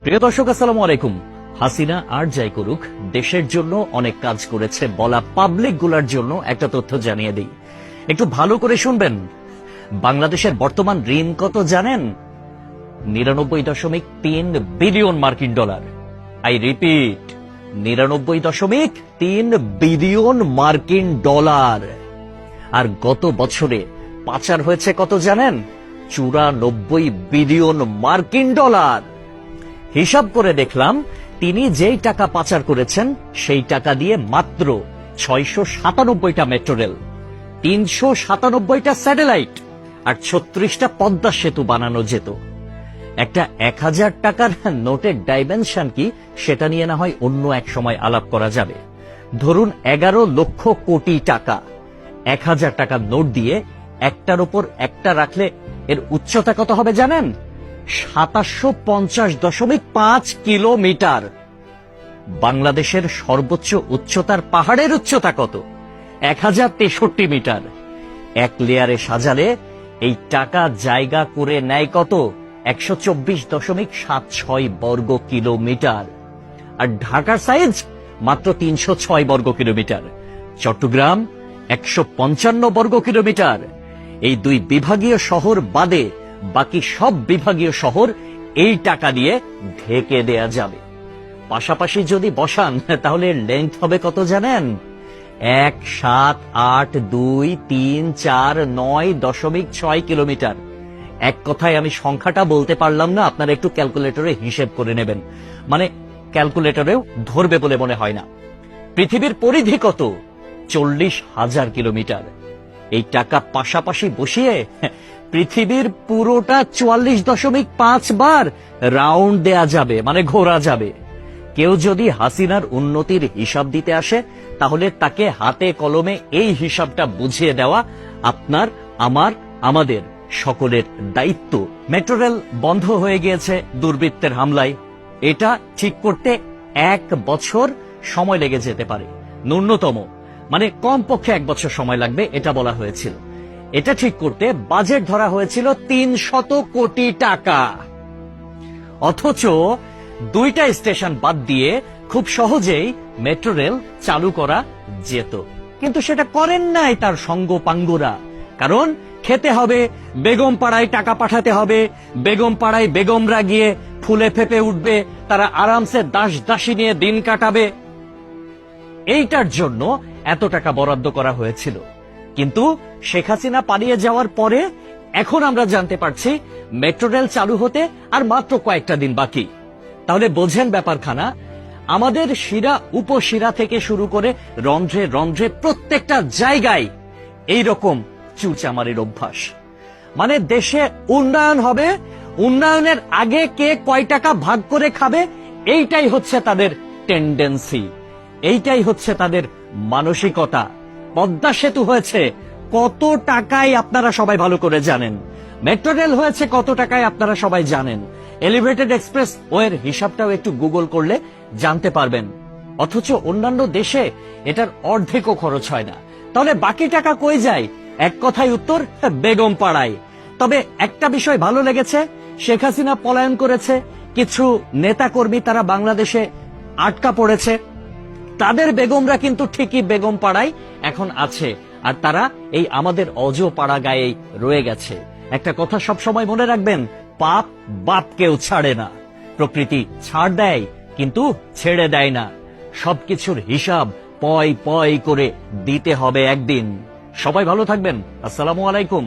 প্রিয় দর্শক, আসসালামু আলাইকুম। হাসিনা আর যাই করুক, দেশের জন্য অনেক কাজ করেছে বলা পাবলিক গুলার জন্য একটা তথ্য জানিয়ে দিই, একটু ভালো করে শুনবেন। বাংলাদেশের বর্তমান ঋণ কত জানেন? 99.3 বিলিয়ন মার্কিন ডলার। আই রিপিট, 99.3 বিলিয়ন মার্কিন ডলার। আর গত বছরে পাচার হয়েছে কত জানেন? 94 বিলিয়ন মার্কিন ডলার। হিসাব করে দেখলাম, তিনি যেই টাকা পাচার করেছেন সেই টাকা দিয়ে মাত্র 697টা মেট্রো রেল, 397টা স্যাটেলাইট আর 36টা পদ্মা সেতু বানানো যেত। একটা 1000 টাকার নোটের ডাইমেনশন কি, সেটা নিয়ে না হয় অন্য এক সময় আলাপ করা যাবে। ধরুন 11 লক্ষ কোটি টাকা 1000 টাকার নোট দিয়ে একটার উপর একটা রাখলে এর উচ্চতা কত হবে জানেন? 750.5 কিলোমিটার। বাংলাদেশের সর্বোচ্চ উচ্চতার পাহাড়ের উচ্চতা কত? 1063 মিটার। এক লেয়ারে সাজালে এই টাকা জায়গা করে নেয় কত? 124.76 বর্গ কিলোমিটার। আর ঢাকার সাইজ মাত্র 306 বর্গ কিলোমিটার, চট্টগ্রাম 155 বর্গ কিলোমিটার। এই দুই বিভাগীয় শহর বাদে বাকি সব বিভাগীয় শহর এই টাকা দিয়ে ঢেকে দেয়া যাবে। পাশাপাশি যদি বসান তাহলে লেন্থ হবে কত জানেন? 1,7,8,2,3,4,9.6 কিলোমিটার। এক কথায় আমি সংখ্যাটা বলতে পারলাম না, আপনারা একটু ক্যালকুলেটরে হিসেব করে নেবেন, মানে ক্যালকুলেটরেও ধরবে বলে মনে হয় না। পৃথিবীর পরিধি কত? 40,000 কিলোমিটার। এই টাকা পাশাপাশি বসিয়ে পৃথিবীর পুরোটা 44.5 বার রাউন্ড দেয়া যাবে, মানে ঘোরা যাবে। কেউ যদি হাসিনার উন্নতির হিসাব দিতে আসে, তাহলে তাকে হাতে কলমে এই হিসাবটা বুঝিয়ে দেওয়া আপনার, আমার, আমাদের সকলের দায়িত্ব। মেট্রো রেল বন্ধ হয়ে গিয়েছে দুর্বৃত্তের হামলায়। এটা ঠিক করতে 1 বছর সময় লেগে যেতে পারে, ন্যূনতম, মানে কমপক্ষে 1 বছর সময় লাগবে এটা বলা হয়েছিল। এটা ঠিক করতে বাজেট ধরা হয়েছিল 300 কোটি টাকা। অথচ 2টা স্টেশন বাদ দিয়ে খুব সহজেই মেট্রো রেল চালু করা যেত, কিন্তু সেটা করেন নাই তার সঙ্গপাঙ্গরা। কারণ খেতে হবে, বেগম পাড়ায় টাকা পাঠাতে হবে, বেগম পাড়ায় বেগমরা গিয়ে ফুলে ফেপে উঠবে, তারা আরামসে দাস দাসী নিয়ে দিন কাটাবে। এইটার জন্য এত টাকা বরাদ্দ করা হয়েছিল। কিন্তু শেখ হাসিনা পালিয়ে যাওয়ার পরে এখন আমরা জানতে পারছি মেট্রো রেল চালু হতে আর মাত্র কয়েকটা দিন বাকি। তাহলে বোঝেন ব্যাপারখানা। আমাদের শিরা উপশিরা থেকে শুরু করে রন্ধ্রে রন্ধ্রে প্রত্যেকটা জায়গায় এইরকম চুরচামারির অভ্যাস। মানে দেশে উন্নয়ন হবে, উন্নয়নের আগে কে কয় টাকা ভাগ করে খাবে, এইটাই হচ্ছে তাদের টেন্ডেন্সি, এইটাই হচ্ছে তাদের মানসিকতা। পদ্মা সেতু হয়েছে কত টাকায় আপনারা সবাই ভালো করে জানেন। মেট্রো রেল হয়েছে কত টাকায় আপনারা সবাই জানেন। এলিভেটেড এক্সপ্রেস ওয়ের হিসাবটাও একটু গুগল করলে জানতে পারবেন। অথচ অন্যান্য দেশে এটার অর্ধেকও খরচ হয় না। তাহলে বাকি টাকা কই যায়? এক কথায় উত্তর, বেগম পাড়ায়। তবে একটা বিষয় ভালো লেগেছে, শেখ হাসিনা পলায়ন করেছে, কিছু নেতাকর্মী তারা বাংলাদেশে আটকা পড়েছে, তাদের বেগমরা কিন্তু ঠিকই বেগম পাড়ায় এখন আছে, আর তারা এই আমাদের অজ পাড়া গায়েই রয়ে গেছে। একটা কথা সব সময় মনে রাখবেন, পাপ বাপকেও ছাড়ে না। প্রকৃতি ছাড় দেয় কিন্তু ছেড়ে দেয় না। সবকিছুর হিসাব পয় পয় করে দিতে হবে একদিন। সবাই ভালো থাকবেন। আসসালামু আলাইকুম।